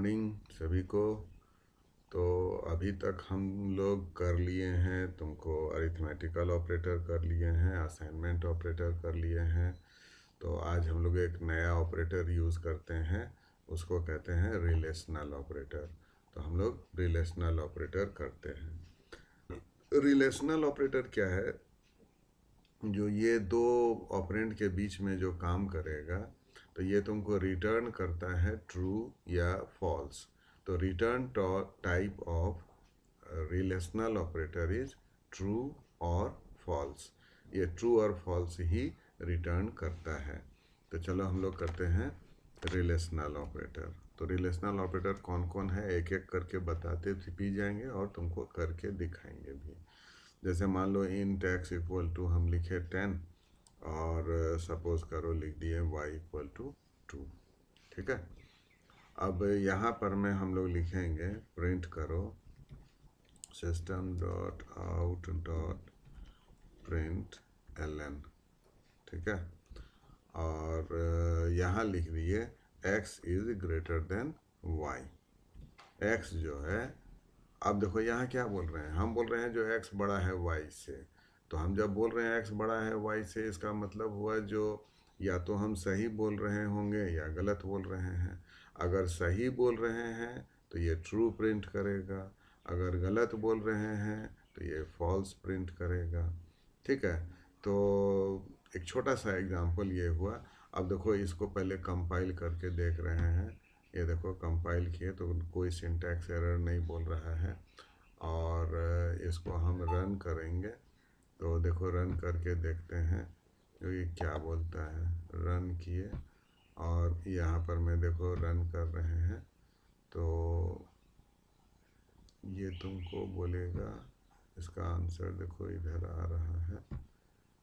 Morning सभी को। तो अभी तक हम लोग कर लिए हैं, तुमको अरिथमेटिकल ऑपरेटर कर लिए हैं, असाइनमेंट ऑपरेटर कर लिए हैं। तो आज हम लोग एक नया ऑपरेटर यूज़ करते हैं, उसको कहते हैं रिलेशनल ऑपरेटर। तो हम लोग रिलेशनल ऑपरेटर करते हैं। रिलेशनल ऑपरेटर क्या है? जो ये दो ऑपरेंड के बीच में जो काम करेगा, तो ये तुमको रिटर्न करता है ट्रू या फॉल्स। तो return type of relational operator is true और फॉल्स। ये ट्रू और फॉल्स ही रिटर्न करता है। तो चलो हम लोग करते हैं रिलेशनल ऑपरेटर। तो रिलेशनल ऑपरेटर कौन कौन है एक एक करके बताते भी जाएंगे और तुमको करके दिखाएंगे भी। जैसे मान लो इंट x इक्वल टू हम लिखे 10 और सपोज करो लिख दिए y इक्वल टू 2। ठीक है। अब यहाँ पर में हम लोग लिखेंगे प्रिंट करो system dot out dot print ln। ठीक है। और यहाँ लिख दिए x is greater than y। x जो है, अब देखो यहाँ क्या बोल रहे हैं, हम बोल रहे हैं जो x बड़ा है y से। तो हम जब बोल रहे हैं x बड़ा है y से, इसका मतलब हुआ जो या तो हम सही बोल रहे होंगे या गलत बोल रहे हैं। अगर सही बोल रहे हैं तो ये ट्रू प्रिंट करेगा, अगर गलत बोल रहे हैं तो ये फॉल्स प्रिंट करेगा। ठीक है। तो एक छोटा सा एग्जांपल ये हुआ। अब देखो इसको पहले कंपाइल करके देख रहे हैं। ये देखो कंपाइल किए तो कोई सिंटैक्स एरर नहीं बोल रहा है। और इसको हम रन करेंगे तो देखो रन करके देखते हैं जो ये क्या बोलता है। रन किए और यहाँ पर मैं देखो रन कर रहे हैं तो ये तुमको बोलेगा, इसका आंसर देखो इधर आ रहा है।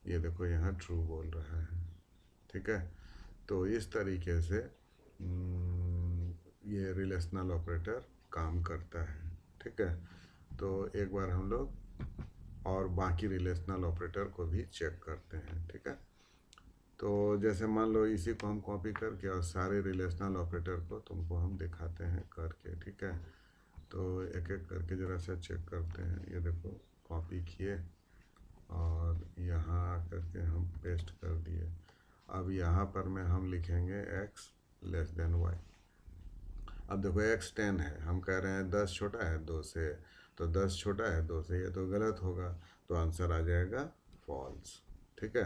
ये देखो यहाँ ट्रू बोल रहा है। ठीक है। तो इस तरीके से ये रिलेशनल ऑपरेटर काम करता है। ठीक है। तो एक बार हम लोग और बाकी रिलेशनल ऑपरेटर को भी चेक करते हैं। ठीक है। तो जैसे मान लो इसी को हम कॉपी करके और सारे रिलेशनल ऑपरेटर को तुमको हम दिखाते हैं करके। ठीक है। तो एक एक करके ज़रा सा चेक करते हैं। ये देखो कॉपी किए और यहाँ आकर के हम पेस्ट कर दिए। अब यहाँ पर में हम लिखेंगे x लेस देन y। अब देखो x 10 है, हम कह रहे हैं 10 छोटा है 2 से, तो 10 छोटा है 2 से, ये तो गलत होगा, तो आंसर आ जाएगा फॉल्स। ठीक है।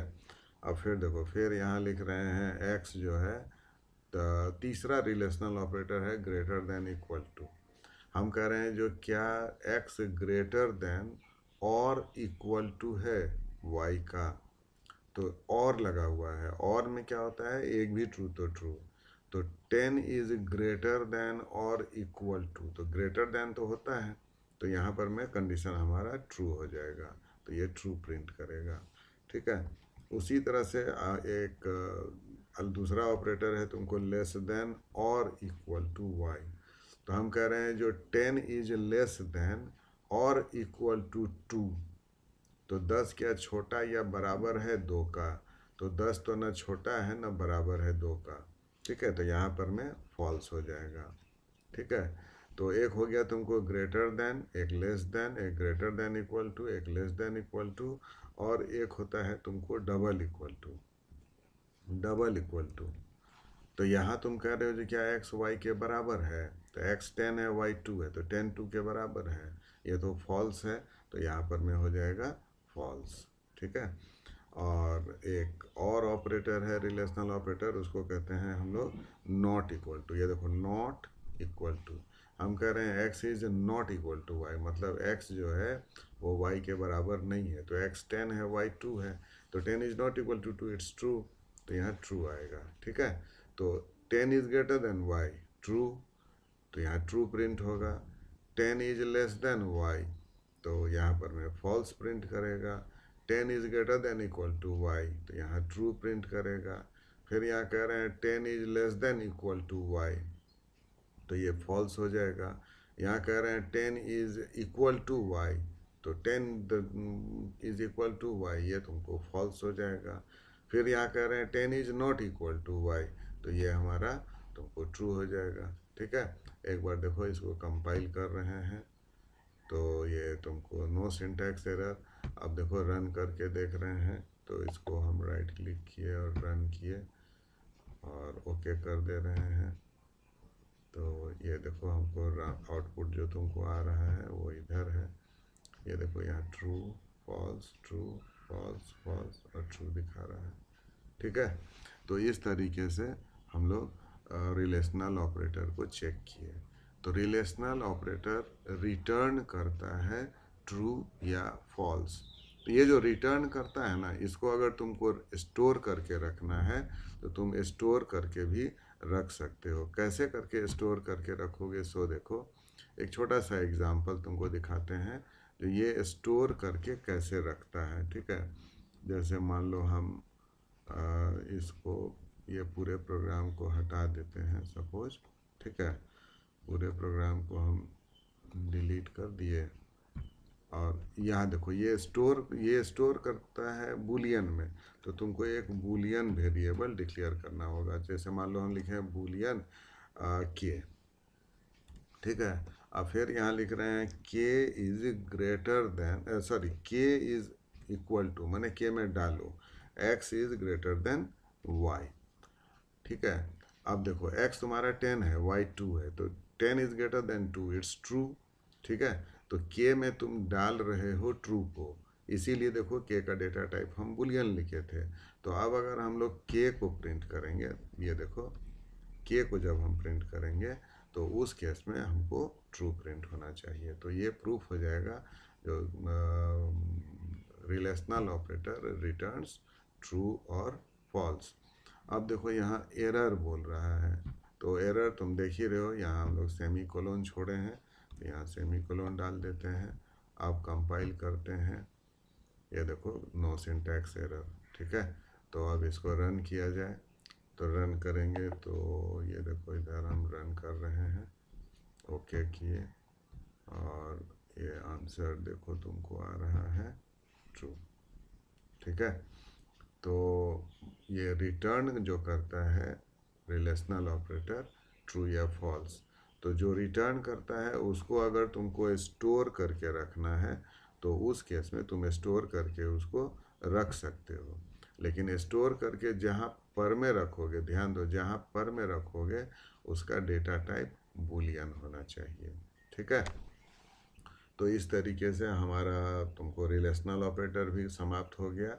अब फिर देखो फिर यहाँ लिख रहे हैं x जो है, तो तीसरा रिलेशनल ऑपरेटर है ग्रेटर देन इक्वल टू। हम कह रहे हैं जो क्या x ग्रेटर देन और इक्वल टू है y का, तो और लगा हुआ है। और में क्या होता है, एक भी ट्रू तो ट्रू। तो 10 इज ग्रेटर देन और इक्वल टू, तो ग्रेटर देन तो होता है, तो यहाँ पर में कंडीशन हमारा ट्रू हो जाएगा, तो ये ट्रू प्रिंट करेगा। ठीक है। उसी तरह से एक दूसरा ऑपरेटर है तुमको लेस देन और इक्वल टू y। तो हम कह रहे हैं जो 10 इज लेस देन और इक्वल टू 2, तो 10 क्या छोटा या बराबर है 2 का, तो 10 तो न छोटा है न बराबर है 2 का। ठीक है। तो यहाँ पर में फॉल्स हो जाएगा। ठीक है। तो एक हो गया तुमको ग्रेटर देन, एक लेस देन, एक ग्रेटर देन इक्वल टू, एक लेस देन इक्वल टू, और एक होता है तुमको double equal to. Double equal to, तो यहाँ तुम कह रहे हो जो क्या x y के बराबर है, तो x 10 है y 2 है, तो 10 2 के बराबर है, ये तो फॉल्स है, तो यहाँ पर में हो जाएगा फॉल्स। ठीक है। और एक और ऑपरेटर है रिलेशनल ऑपरेटर, उसको कहते हैं हम लोग नॉट इक्वल टू। ये देखो नॉट इक्वल टू, हम कह रहे हैं x is not equal to y, मतलब x जो है वो y के बराबर नहीं है। तो x 10 है y 2 है, तो 10 is not equal to 2, it's true, तो यहाँ ट्रू आएगा। ठीक है। तो 10 is greater than y, true, तो यहाँ ट्रू प्रिंट होगा। 10 इज लेस देन y, तो यहाँ पर मैं फॉल्स प्रिंट करेगा। 10 is greater than equal to y, तो यहाँ ट्रू प्रिंट करेगा। फिर यहाँ कह रहे हैं 10 is less than equal to y, तो ये फॉल्स हो जाएगा। यहाँ कह रहे हैं 10 इज इक्वल टू y, तो 10 इज इक्वल टू y, ये तुमको फॉल्स हो जाएगा। फिर यहाँ कह रहे हैं 10 is not equal to y, तो ये हमारा तुमको ट्रू हो जाएगा। ठीक है। एक बार देखो इसको कंपाइल कर रहे हैं तो ये तुमको नो सिंटैक्स एरर। अब देखो रन करके देख रहे हैं तो इसको हम राइट क्लिक किए और रन किए और ओके कर दे रहे हैं। तो ये देखो हमको आउटपुट जो तुमको आ रहा है वो इधर है। ये देखो यहाँ ट्रू फॉल्स फॉल्स और ट्रू दिखा रहा है। ठीक है। तो इस तरीके से हम लोग रिलेशनल ऑपरेटर को चेक किए। तो रिलेशनल ऑपरेटर रिटर्न करता है ट्रू या फॉल्स। तो ये जो रिटर्न करता है ना, इसको अगर तुमको स्टोर करके रखना है तो तुम स्टोर करके भी रख सकते हो। कैसे करके स्टोर करके रखोगे, सो देखो एक छोटा सा एग्जांपल तुमको दिखाते हैं जो ये स्टोर करके कैसे रखता है। ठीक है। जैसे मान लो हम इसको ये पूरे प्रोग्राम को हटा देते हैं सपोज। ठीक है। पूरे प्रोग्राम को हम डिलीट कर दिए और यहाँ देखो ये स्टोर करता है बूलियन में। तो तुमको एक बूलियन वेरिएबल डिक्लेयर करना होगा। जैसे मान लो हम लिखे हैं बूलियन के। ठीक है। अब फिर यहाँ लिख रहे हैं के इज ग्रेटर देन, सॉरी के इज इक्वल टू, माने के में डालो x is greater than y। ठीक है। अब देखो x तुम्हारा 10 है, y 2 है, तो 10 is greater then 2, it's true. ठीक है। तो k में तुम डाल रहे हो ट्रू को, इसीलिए देखो k का डेटा टाइप हम बुलियन लिखे थे। तो अब अगर हम लोग k को प्रिंट करेंगे, ये देखो k को जब हम प्रिंट करेंगे तो उस केस में हमको ट्रू प्रिंट होना चाहिए। तो ये प्रूफ हो जाएगा जो रिलेशनल ऑपरेटर रिटर्न्स ट्रू और फॉल्स। अब देखो यहाँ एरर बोल रहा है, तो एरर तुम देख ही रहे हो, यहाँ हम लोग सेमी कोलोन छोड़े हैं तो यहाँ सेमी कोलोन डाल देते हैं। अब कंपाइल करते हैं, ये देखो नो सिंटैक्स एरर। ठीक है। तो अब इसको रन किया जाए, तो रन करेंगे तो ये देखो इधर हम रन कर रहे हैं, ओके किए और ये आंसर देखो तुमको आ रहा है ट्रू। ठीक है। तो ये रिटर्न जो करता है रिलेशनल ऑपरेटर ट्रू या फॉल्स, तो जो रिटर्न करता है उसको अगर तुमको स्टोर करके रखना है तो उस केस में तुम स्टोर करके उसको रख सकते हो। लेकिन स्टोर करके जहाँ पर में रखोगे, ध्यान दो, जहाँ पर में रखोगे उसका डेटा टाइप बूलियन होना चाहिए। ठीक है। तो इस तरीके से हमारा तुमको रिलेशनल ऑपरेटर भी समाप्त हो गया।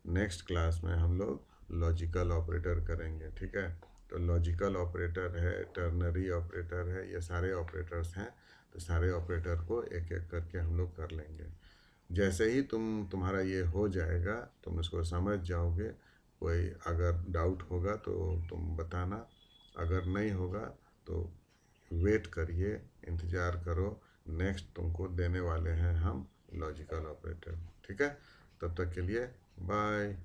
नेक्स्ट क्लास में हम लोग लॉजिकल ऑपरेटर करेंगे। ठीक है। तो लॉजिकल ऑपरेटर है, टर्नरी ऑपरेटर है, ये सारे ऑपरेटर्स हैं। तो सारे ऑपरेटर को एक एक करके हम लोग कर लेंगे। जैसे ही तुम्हारा ये हो जाएगा, तुम इसको समझ जाओगे। कोई अगर डाउट होगा तो तुम बताना, अगर नहीं होगा तो वेट करिए, इंतज़ार करो। नेक्स्ट तुमको देने वाले हैं हम लॉजिकल ऑपरेटर। ठीक है। तब तक के लिए बाय।